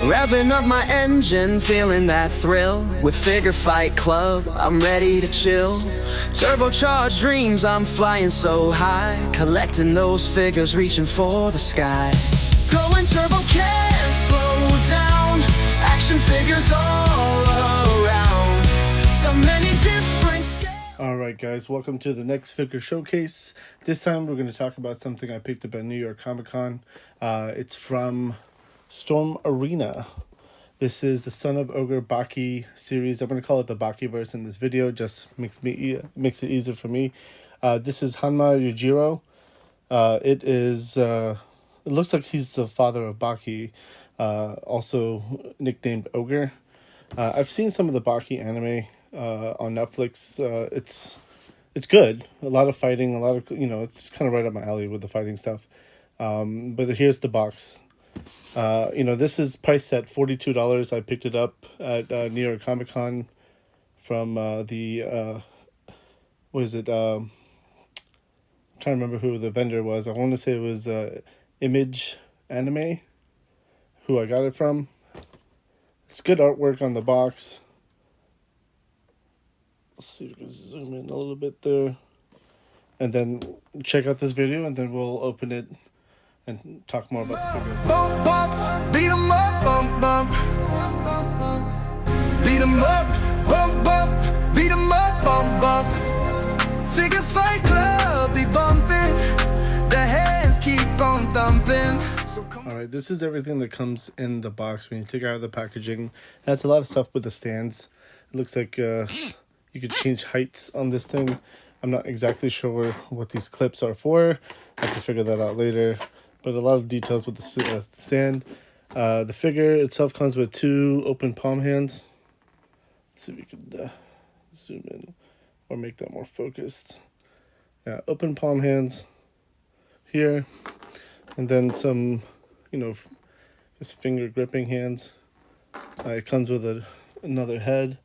Revving up my engine, feeling that thrill. With Figure Fight Club, I'm ready to chill. Turbocharged dreams, I'm flying so high. Collecting those figures, reaching for the sky. Going turbo, can't slow down. Action figures all around. So many different scales. Alright guys, welcome to the next figure showcase. This time we're going to talk about something I picked up at New York Comic Con. It's from Storm Arena. This is the Son of Ogre Baki series. I'm going to call it the Baki verse in this video. Just makes it easier for me. This is Hanma Yujiro. It looks like he's the father of Baki, also nicknamed Ogre. I've seen some of the Baki anime on Netflix. It's good. A lot of fighting, a lot of, it's kind of right up my alley with the fighting stuff. But here's the box. This is priced at $42. I picked it up at New York Comic Con from what is it? I'm trying to remember who the vendor was. I want to say it was Image Anime, who I got it from. It's good artwork on the box. Let's see if we can zoom in a little bit there. And then check out this video, and then we'll open it and talk more about the figures. Bump, bump, beat 'em up, bump, bump. Beat 'em up, bump, bump. Beat 'em up, bump, bump. Figure Fight Club, be bumping. The hands keep on thumping. Alright, this is everything that comes in the box when you take out the packaging. It has a lot of stuff with the stands. It looks like you could change heights on this thing. I'm not exactly sure what these clips are for. I can figure that out later. But a lot of details with the stand. The figure itself comes with 2 open palm hands. Let's see if we could zoom in or make that more focused. Yeah, open palm hands here. And then some, just finger gripping hands. It comes with another head.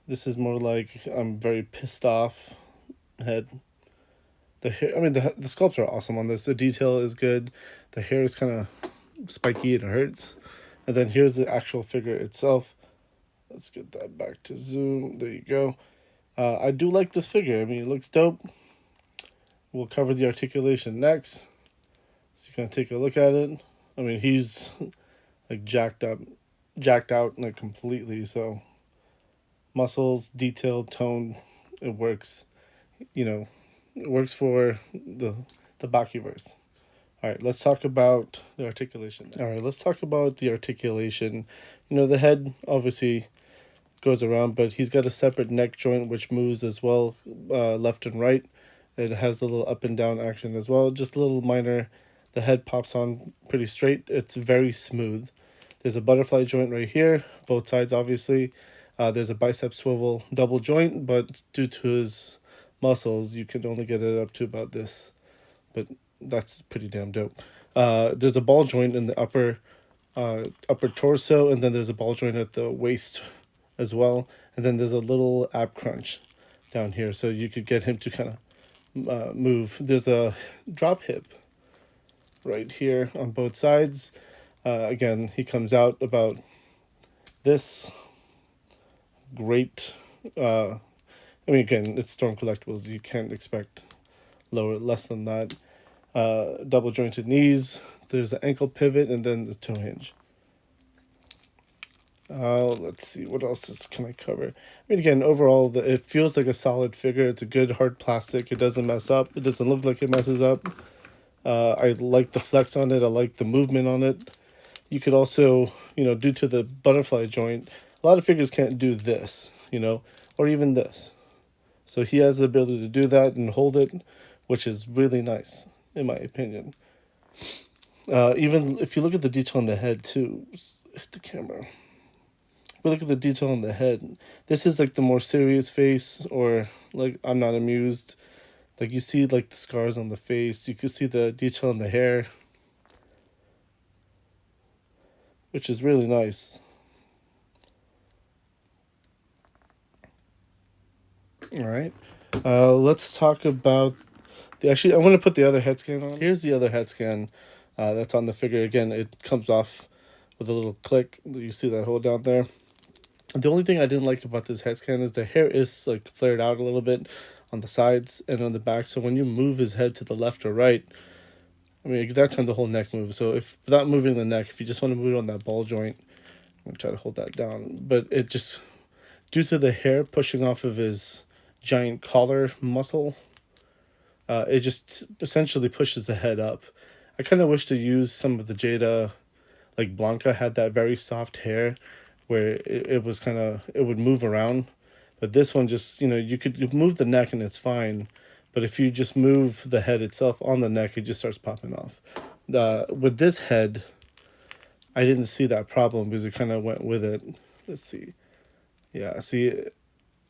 This is more like I'm very pissed off head. The hair, the sculpts are awesome on this. The detail is good. The hair is kind of spiky and it hurts. And then here's the actual figure itself. Let's get that back to zoom. There you go. I do like this figure. it looks dope. We'll cover the articulation next. So you can take a look at it. He's like jacked out like completely. So muscles, detailed, tone, it works. It works for the Bakiverse. Alright, let's talk about the articulation. The head obviously goes around, but he's got a separate neck joint which moves as well, left and right. It has the little up and down action as well, just a little minor. The head pops on pretty straight. It's very smooth. There's a butterfly joint right here, both sides obviously. There's a bicep swivel double joint, but due to his muscles, you can only get it up to about this, but that's pretty damn dope. There's a ball joint in the upper torso, and then there's a ball joint at the waist as well, and then there's a little ab crunch down here, so you could get him to kind of move. There's a drop hip right here on both sides. Again, he comes out about this. Great. Again, it's Storm Collectibles. You can't expect less than that. Double jointed knees. There's an ankle pivot and then the toe hinge. Let's see, what else can I cover? Again, overall, it feels like a solid figure. It's a good hard plastic. It doesn't mess up. It doesn't look like it messes up. I like the flex on it. I like the movement on it. You could also, due to the butterfly joint, a lot of figures can't do this, or even this. So he has the ability to do that and hold it, which is really nice, in my opinion. Even if you look at the detail on the head, too. Hit the camera. If we look at the detail on the head, this is like the more serious face, or like I'm not amused. Like you see like the scars on the face. You can see the detail in the hair, which is really nice. All right, let's talk about I want to put the other head scan on. Here's the other head scan that's on the figure. Again, it comes off with a little click. You see that hole down there. The only thing I didn't like about this head scan is the hair is like flared out a little bit on the sides and on the back. So when you move his head to the left or right, I mean, that time the whole neck moves. So if without moving the neck, if you just want to move it on that ball joint, I'm gonna try to hold that down. But it just, due to the hair pushing off of his giant collar muscle, it just essentially pushes the head up. I kind of wish to use some of the Jada, like Blanca had that very soft hair where it was kind of, it would move around. But this one just, you could move the neck and it's fine. But if you just move the head itself on the neck, it just starts popping off. With this head, I didn't see that problem because it kind of went with it. Let's see. Yeah, see,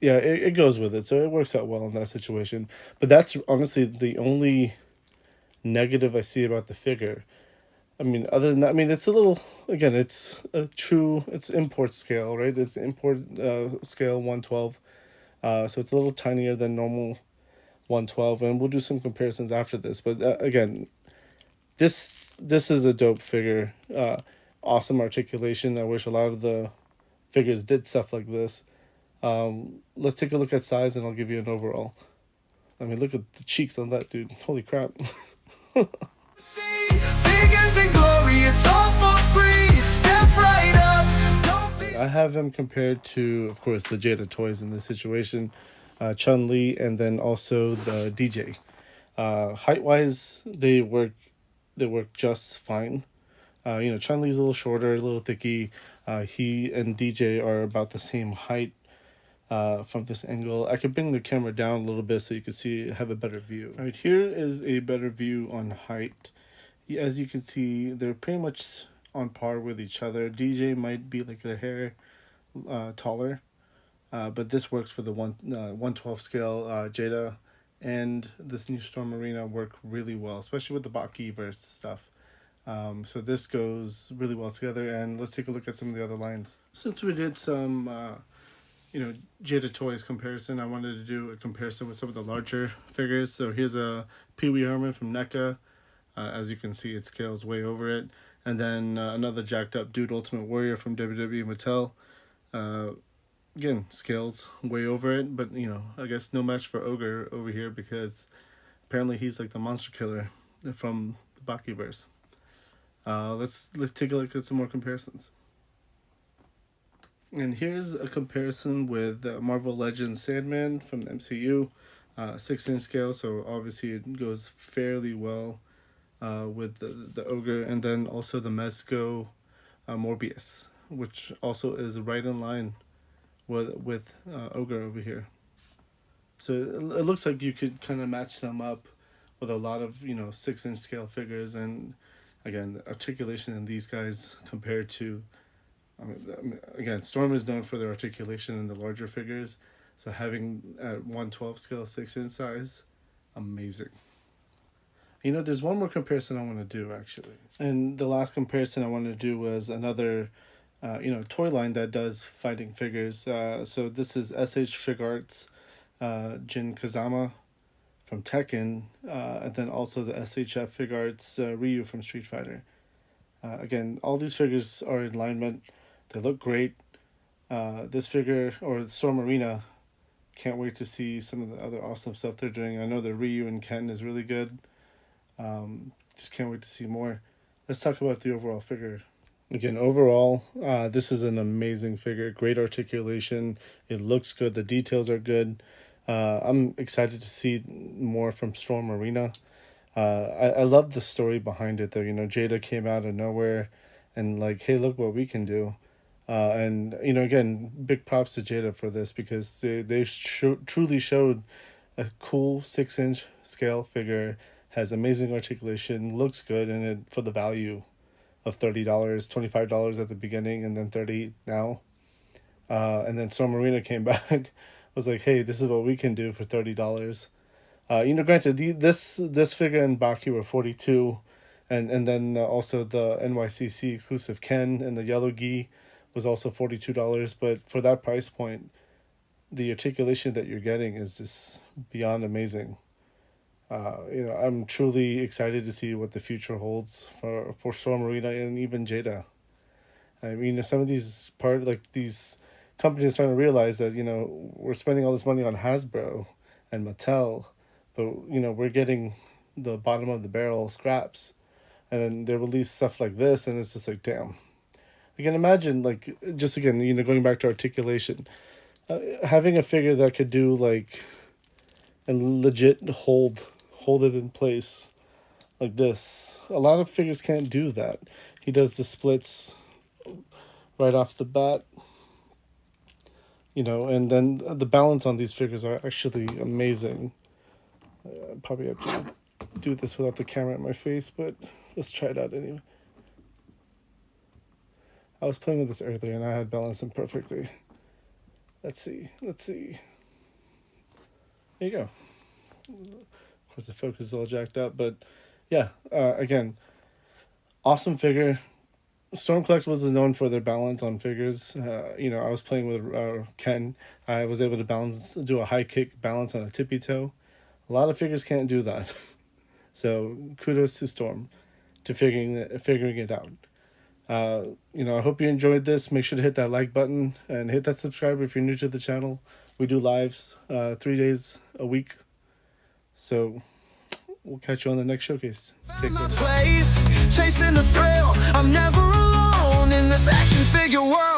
yeah, it goes with it. So it works out well in that situation. But that's honestly the only negative I see about the figure. I mean, other than that, I mean, it's a little, again, it's import scale, right? It's import scale 112. So it's a little tinier than normal 112. And we'll do some comparisons after this. But again, this is a dope figure. Awesome articulation. I wish a lot of the figures did stuff like this. Let's take a look at size and I'll give you an overall. I mean, look at the cheeks on that dude. Holy crap. I have him compared to, of course, the Jada toys in this situation, Chun-Li, and then also the DJ. Height-wise, they work just fine. Chun-Li's a little shorter, a little thicky. He and DJ are about the same height. From this angle, I could bring the camera down a little bit so you could have a better view. All right, here is a better view on height. As you can see, they're pretty much on par with each other. DJ might be like a hair taller, but this works for the 112 scale. Jada and this new Storm Arena work really well, especially with the Baki verse stuff. So this goes really well together, and let's take a look at some of the other lines. Since we did some Jada Toys comparison, I wanted to do a comparison with some of the larger figures. So here's a Pee Wee Herman from NECA. As you can see, it scales way over it. And then another jacked up Dude Ultimate Warrior from WWE Mattel. Again, scales way over it, but I guess no match for Ogre over here because apparently he's like the monster killer from the Bakiverse. Let's take a look at some more comparisons. And here's a comparison with Marvel Legends Sandman from the MCU, 6-inch scale, so obviously it goes fairly well with the Ogre, and then also the Mezco Morbius, which also is right in line with Ogre over here. So it looks like you could kind of match them up with a lot of 6-inch scale figures, and again, the articulation in these guys compared to. Again, Storm is known for their articulation in the larger figures, so having at 112 scale 6-inch size, amazing. There's one more comparison I want to do actually, and the last comparison I wanted to do was another, toy line that does fighting figures. So this is SH Figuarts, Jin Kazama from Tekken, and then also the SHF Figuarts Ryu from Street Fighter. Again, all these figures are in alignment. They look great. This figure, or Storm Arena, can't wait to see some of the other awesome stuff they're doing. I know the Ryu and Ken is really good. Just can't wait to see more. Let's talk about the overall figure. Again, overall, this is an amazing figure. Great articulation. It looks good. The details are good. I'm excited to see more from Storm Arena. I love the story behind it though. Jada came out of nowhere and like, hey, look what we can do. And again, big props to Jada for this because they truly showed a cool 6-inch scale figure, has amazing articulation, looks good, and it for the value of $30, $25 at the beginning, and then $30 now. And then Storm Arena came back, was like, hey, this is what we can do for $30. Granted, this figure and Baki were 42, and then also the NYCC exclusive Ken and the yellow gi was also $42. But for that price point, the articulation that you're getting is just beyond amazing. I'm truly excited to see what the future holds for Storm Arena and even Jada. I mean, some of these these companies are starting to realize that, you know, we're spending all this money on Hasbro and Mattel, but, you know, we're getting the bottom of the barrel scraps, and then they release stuff like this, and it's just like, damn. You can imagine, like, just again, you know, going back to articulation, having a figure that could do like and legit hold it in place like this. A lot of figures can't do that. He does the splits right off the bat, you know, and then the balance on these figures are actually amazing. Probably have to do this without the camera in my face, but let's try it out anyway. I was playing with this earlier and I had balanced them perfectly. Let's see. There you go. Of course, the focus is all jacked up, but yeah, again, awesome figure. Storm Collectibles is known for their balance on figures. You know, I was playing with Ken. I was able to do a high kick balance on a tippy toe. A lot of figures can't do that. So kudos to Storm to figuring it out. You know, I hope you enjoyed this. Make sure to hit that like button and hit that subscribe if you're new to the channel. We do lives 3 days a week. So we'll catch you on the next showcase. Take care. Chasing the thrill, I'm never alone in this action figure world.